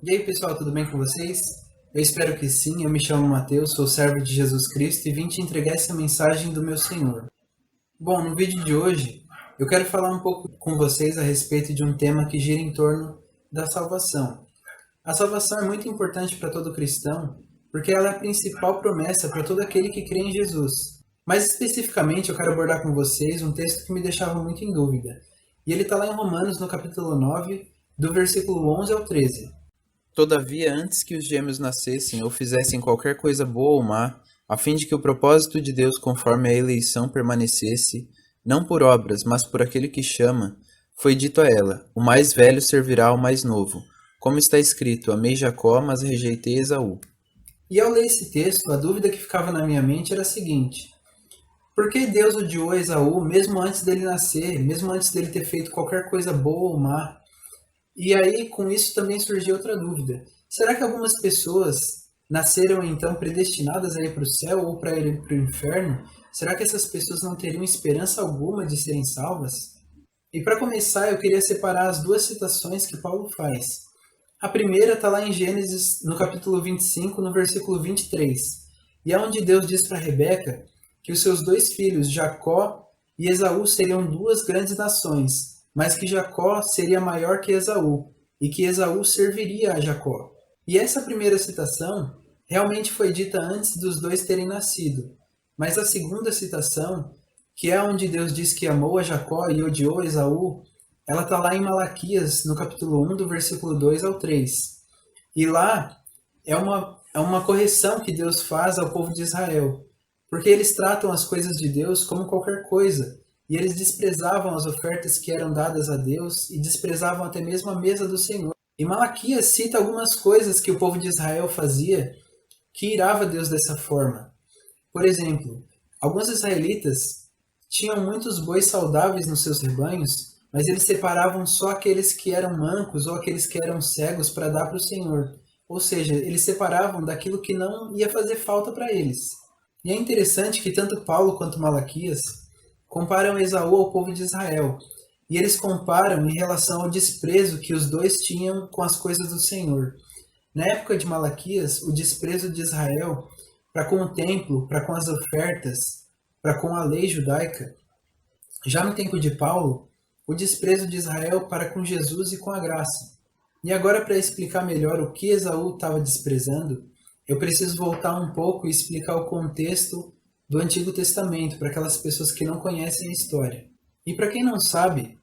E aí pessoal, tudo bem com vocês? Eu espero que sim, eu me chamo Mateus, sou servo de Jesus Cristo e vim te entregar essa mensagem do meu Senhor. Bom, no vídeo de hoje eu quero falar um pouco com vocês a respeito de um tema que gira em torno da salvação. A salvação é muito importante para todo cristão, porque ela é a principal promessa para todo aquele que crê em Jesus. Mais especificamente, eu quero abordar com vocês um texto que me deixava muito em dúvida. E ele está lá em Romanos, no capítulo 9, do versículo 11 ao 13. Todavia, antes que os gêmeos nascessem ou fizessem qualquer coisa boa ou má, a fim de que o propósito de Deus conforme a eleição permanecesse, não por obras, mas por aquele que chama, foi dito a ela: o mais velho servirá ao mais novo. Como está escrito: amei Jacó, mas rejeitei Esaú. E ao ler esse texto, a dúvida que ficava na minha mente era a seguinte: por que Deus odiou Esaú mesmo antes dele nascer, mesmo antes dele ter feito qualquer coisa boa ou má? E aí, com isso também surgiu outra dúvida. Será que algumas pessoas nasceram então predestinadas a ir para o céu ou para ir para o inferno? Será que essas pessoas não teriam esperança alguma de serem salvas? E para começar, eu queria separar as duas citações que Paulo faz. A primeira está lá em Gênesis, no capítulo 25, no versículo 23. E é onde Deus diz para Rebeca que os seus dois filhos, Jacó e Esaú, seriam duas grandes nações, mas que Jacó seria maior que Esaú, e que Esaú serviria a Jacó. E essa primeira citação realmente foi dita antes dos dois terem nascido. Mas a segunda citação, que é onde Deus diz que amou a Jacó e odiou Esaú, ela está lá em Malaquias, no capítulo 1, do versículo 2 ao 3. E lá é uma correção que Deus faz ao povo de Israel, porque eles tratam as coisas de Deus como qualquer coisa, e eles desprezavam as ofertas que eram dadas a Deus e desprezavam até mesmo a mesa do Senhor. E Malaquias cita algumas coisas que o povo de Israel fazia que irava Deus dessa forma. Por exemplo, alguns israelitas tinham muitos bois saudáveis nos seus rebanhos, mas eles separavam só aqueles que eram mancos ou aqueles que eram cegos para dar para o Senhor. Ou seja, eles separavam daquilo que não ia fazer falta para eles. E é interessante que tanto Paulo quanto Malaquias comparam Esaú ao povo de Israel. E eles comparam em relação ao desprezo que os dois tinham com as coisas do Senhor. Na época de Malaquias, o desprezo de Israel para com o templo, para com as ofertas, para com a lei judaica. Já no tempo de Paulo, o desprezo de Israel para com Jesus e com a graça. E agora, para explicar melhor o que Esaú estava desprezando, eu preciso voltar um pouco e explicar o contexto do Antigo Testamento para aquelas pessoas que não conhecem a história. E para quem não sabe,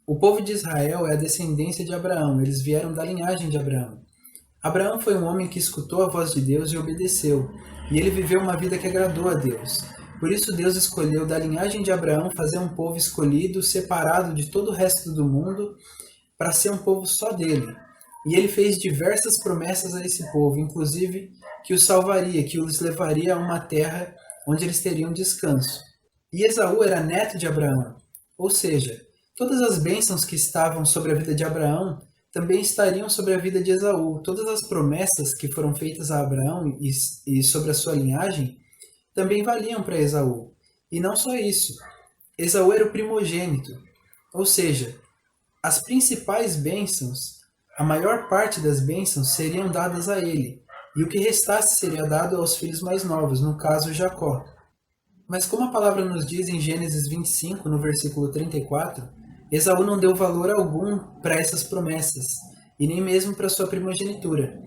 o povo de Israel é a descendência de Abraão, eles vieram da linhagem de Abraão. Abraão foi um homem que escutou a voz de Deus e obedeceu, e ele viveu uma vida que agradou a Deus. Por isso Deus escolheu da linhagem de Abraão fazer um povo escolhido, separado de todo o resto do mundo, para ser um povo só dele. E ele fez diversas promessas a esse povo, inclusive que os salvaria, que os levaria a uma terra onde eles teriam descanso. E Esaú era neto de Abraão, ou seja, todas as bênçãos que estavam sobre a vida de Abraão também estariam sobre a vida de Esaú. Todas as promessas que foram feitas a Abraão e sobre a sua linhagem também valiam para Esaú. E não só isso, Esaú era o primogênito, ou seja, as principais bênçãos, a maior parte das bênçãos seriam dadas a ele, e o que restasse seria dado aos filhos mais novos, no caso Jacó. Mas como a palavra nos diz em Gênesis 25, no versículo 34, Esaú não deu valor algum para essas promessas, e nem mesmo para sua primogenitura.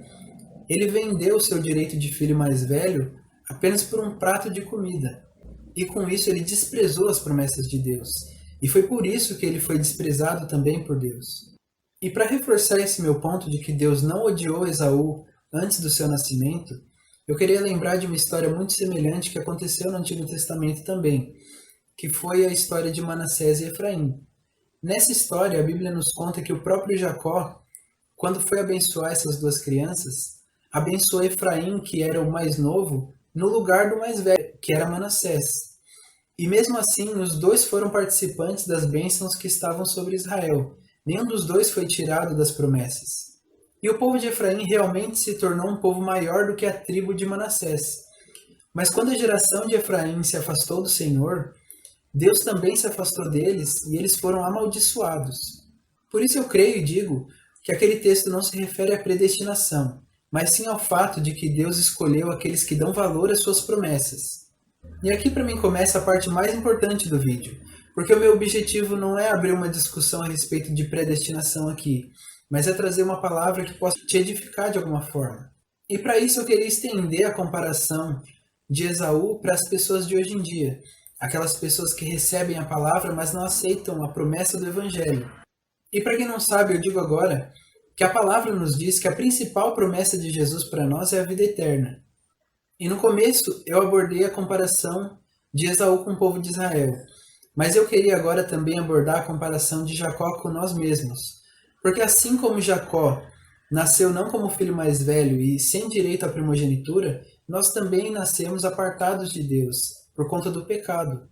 Ele vendeu seu direito de filho mais velho apenas por um prato de comida, e com isso ele desprezou as promessas de Deus, e foi por isso que ele foi desprezado também por Deus. E para reforçar esse meu ponto de que Deus não odiou Esaú antes do seu nascimento, eu queria lembrar de uma história muito semelhante que aconteceu no Antigo Testamento também, que foi a história de Manassés e Efraim. Nessa história, a Bíblia nos conta que o próprio Jacó, quando foi abençoar essas duas crianças, abençoou Efraim, que era o mais novo, no lugar do mais velho, que era Manassés. E mesmo assim, os dois foram participantes das bênçãos que estavam sobre Israel. Nenhum dos dois foi tirado das promessas. E o povo de Efraim realmente se tornou um povo maior do que a tribo de Manassés. Mas quando a geração de Efraim se afastou do Senhor, Deus também se afastou deles e eles foram amaldiçoados. Por isso eu creio e digo que aquele texto não se refere à predestinação, mas sim ao fato de que Deus escolheu aqueles que dão valor às suas promessas. E aqui para mim começa a parte mais importante do vídeo, porque o meu objetivo não é abrir uma discussão a respeito de predestinação aqui, mas é trazer uma palavra que possa te edificar de alguma forma. E para isso eu queria estender a comparação de Esaú para as pessoas de hoje em dia, aquelas pessoas que recebem a palavra, mas não aceitam a promessa do Evangelho. E para quem não sabe, eu digo agora que a palavra nos diz que a principal promessa de Jesus para nós é a vida eterna. E no começo eu abordei a comparação de Esaú com o povo de Israel, mas eu queria agora também abordar a comparação de Jacó com nós mesmos. Porque assim como Jacó nasceu não como filho mais velho e sem direito à primogenitura, nós também nascemos apartados de Deus, por conta do pecado.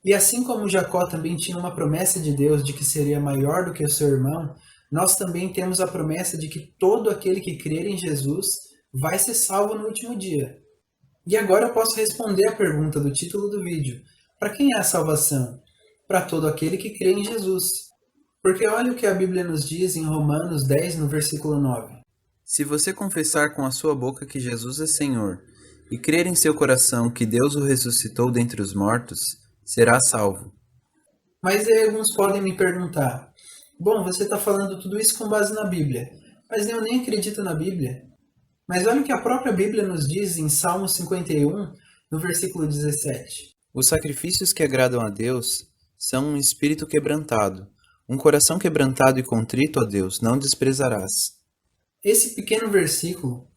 E assim como Jacó também tinha uma promessa de Deus de que seria maior do que o seu irmão, nós também temos a promessa de que todo aquele que crer em Jesus vai ser salvo no último dia. E agora eu posso responder a pergunta do título do vídeo. Para quem é a salvação? Para todo aquele que crê em Jesus. Porque olha o que a Bíblia nos diz em Romanos 10, no versículo 9. Se você confessar com a sua boca que Jesus é Senhor, e crer em seu coração que Deus o ressuscitou dentre os mortos, será salvo. Mas aí alguns podem me perguntar, bom, você está falando tudo isso com base na Bíblia, mas eu nem acredito na Bíblia. Mas olha o que a própria Bíblia nos diz em Salmo 51, no versículo 17. Os sacrifícios que agradam a Deus são um espírito quebrantado. Um coração quebrantado e contrito, ó Deus, não desprezarás. Esse pequeno versículo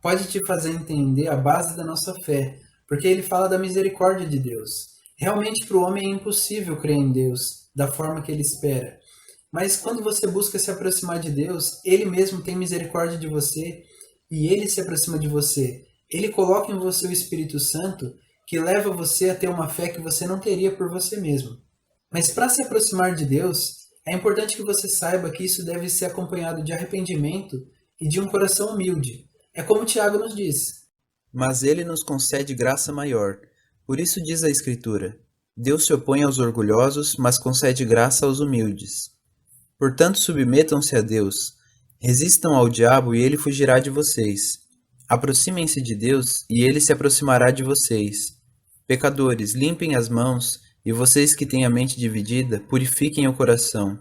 pode te fazer entender a base da nossa fé, porque ele fala da misericórdia de Deus. Realmente para o homem é impossível crer em Deus da forma que ele espera. Mas quando você busca se aproximar de Deus, Ele mesmo tem misericórdia de você e Ele se aproxima de você. Ele coloca em você o Espírito Santo que leva você a ter uma fé que você não teria por você mesmo. Mas para se aproximar de Deus, é importante que você saiba que isso deve ser acompanhado de arrependimento e de um coração humilde. É como Tiago nos diz. Mas Ele nos concede graça maior. Por isso diz a Escritura: Deus se opõe aos orgulhosos, mas concede graça aos humildes. Portanto, submetam-se a Deus, resistam ao diabo e ele fugirá de vocês. Aproximem-se de Deus e ele se aproximará de vocês. Pecadores, limpem as mãos, e vocês que têm a mente dividida, purifiquem o coração.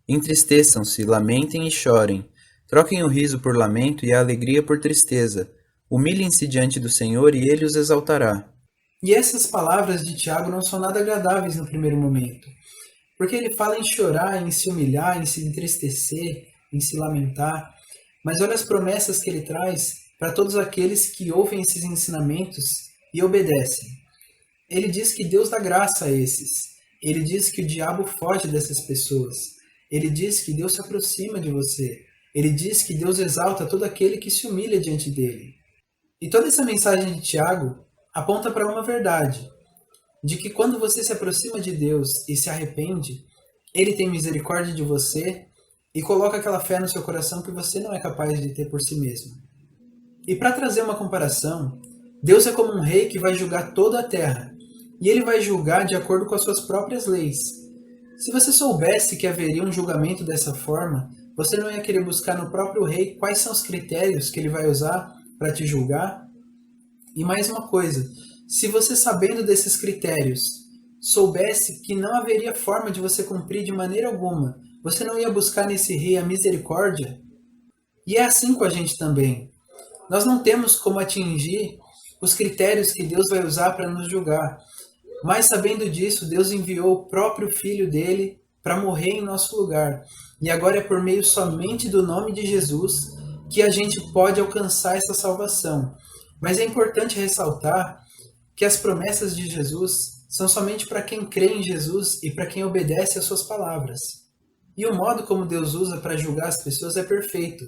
Entristeçam-se, lamentem e chorem. Troquem o riso por lamento e a alegria por tristeza. Humilhem-se diante do Senhor e ele os exaltará. E essas palavras de Tiago não são nada agradáveis no primeiro momento. Porque ele fala em chorar, em se humilhar, em se entristecer, em se lamentar. Mas olha as promessas que ele traz para todos aqueles que ouvem esses ensinamentos e obedecem. Ele diz que Deus dá graça a esses. Ele diz que o diabo foge dessas pessoas. Ele diz que Deus se aproxima de você. Ele diz que Deus exalta todo aquele que se humilha diante dele. E toda essa mensagem de Tiago aponta para uma verdade, de que quando você se aproxima de Deus e se arrepende, Ele tem misericórdia de você e coloca aquela fé no seu coração que você não é capaz de ter por si mesmo. E para trazer uma comparação, Deus é como um rei que vai julgar toda a terra, e ele vai julgar de acordo com as suas próprias leis. Se você soubesse que haveria um julgamento dessa forma, você não ia querer buscar no próprio rei quais são os critérios que ele vai usar para te julgar? E mais uma coisa, se você, sabendo desses critérios, soubesse que não haveria forma de você cumprir de maneira alguma, você não ia buscar nesse rei a misericórdia? E é assim com a gente também. Nós não temos como atingir os critérios que Deus vai usar para nos julgar. Mas sabendo disso, Deus enviou o próprio Filho dele para morrer em nosso lugar. E agora é por meio somente do nome de Jesus que a gente pode alcançar essa salvação. Mas é importante ressaltar que as promessas de Jesus são somente para quem crê em Jesus e para quem obedece às suas palavras. E o modo como Deus usa para julgar as pessoas é perfeito,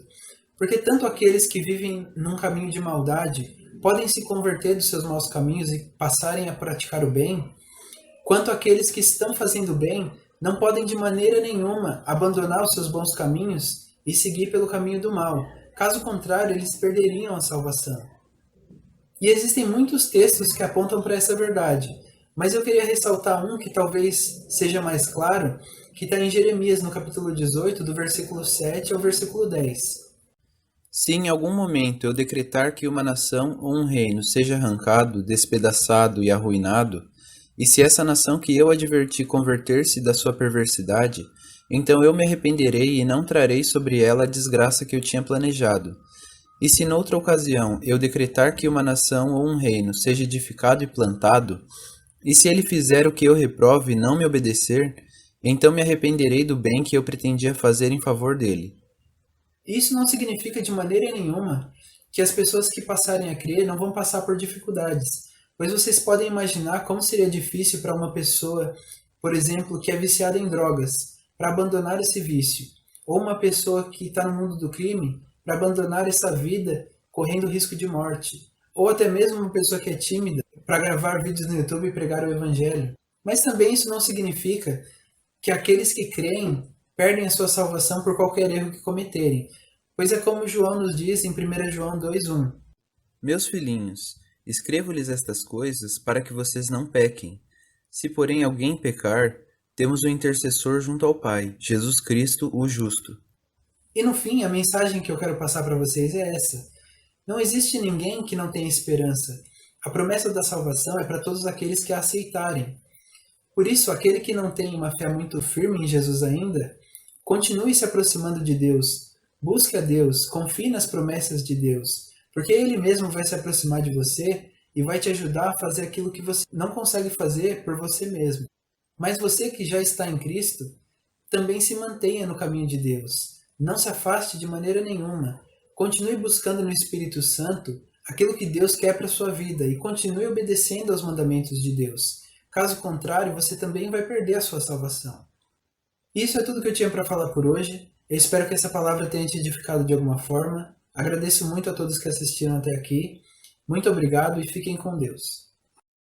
porque tanto aqueles que vivem num caminho de maldade podem se converter dos seus maus caminhos e passarem a praticar o bem, quanto aqueles que estão fazendo bem não podem de maneira nenhuma abandonar os seus bons caminhos e seguir pelo caminho do mal. Caso contrário, eles perderiam a salvação. E existem muitos textos que apontam para essa verdade, mas eu queria ressaltar um que talvez seja mais claro, que está em Jeremias, no capítulo 18, do versículo 7 ao versículo 10. Se em algum momento eu decretar que uma nação ou um reino seja arrancado, despedaçado e arruinado, e se essa nação que eu adverti converter-se da sua perversidade, então eu me arrependerei e não trarei sobre ela a desgraça que eu tinha planejado. E se noutra ocasião eu decretar que uma nação ou um reino seja edificado e plantado, e se ele fizer o que eu reprovo e não me obedecer, então me arrependerei do bem que eu pretendia fazer em favor dele. Isso não significa de maneira nenhuma que as pessoas que passarem a crer não vão passar por dificuldades, pois vocês podem imaginar como seria difícil para uma pessoa, por exemplo, que é viciada em drogas, para abandonar esse vício, ou uma pessoa que está no mundo do crime para abandonar essa vida correndo risco de morte, ou até mesmo uma pessoa que é tímida para gravar vídeos no YouTube e pregar o Evangelho. Mas também isso não significa que aqueles que creem perdem a sua salvação por qualquer erro que cometerem, pois é como João nos diz em 1 João 2,1. Meus filhinhos, escrevo-lhes estas coisas para que vocês não pequem. Se porém alguém pecar, temos um intercessor junto ao Pai, Jesus Cristo, o justo. E no fim, a mensagem que eu quero passar para vocês é essa. Não existe ninguém que não tenha esperança. A promessa da salvação é para todos aqueles que a aceitarem. Por isso, aquele que não tem uma fé muito firme em Jesus ainda, continue se aproximando de Deus. Busque a Deus, confie nas promessas de Deus, porque Ele mesmo vai se aproximar de você e vai te ajudar a fazer aquilo que você não consegue fazer por você mesmo. Mas você que já está em Cristo, também se mantenha no caminho de Deus. Não se afaste de maneira nenhuma. Continue buscando no Espírito Santo aquilo que Deus quer para a sua vida e continue obedecendo aos mandamentos de Deus. Caso contrário, você também vai perder a sua salvação. Isso é tudo que eu tinha para falar por hoje. Eu espero que essa palavra tenha te edificado de alguma forma. Agradeço muito a todos que assistiram até aqui. Muito obrigado e fiquem com Deus.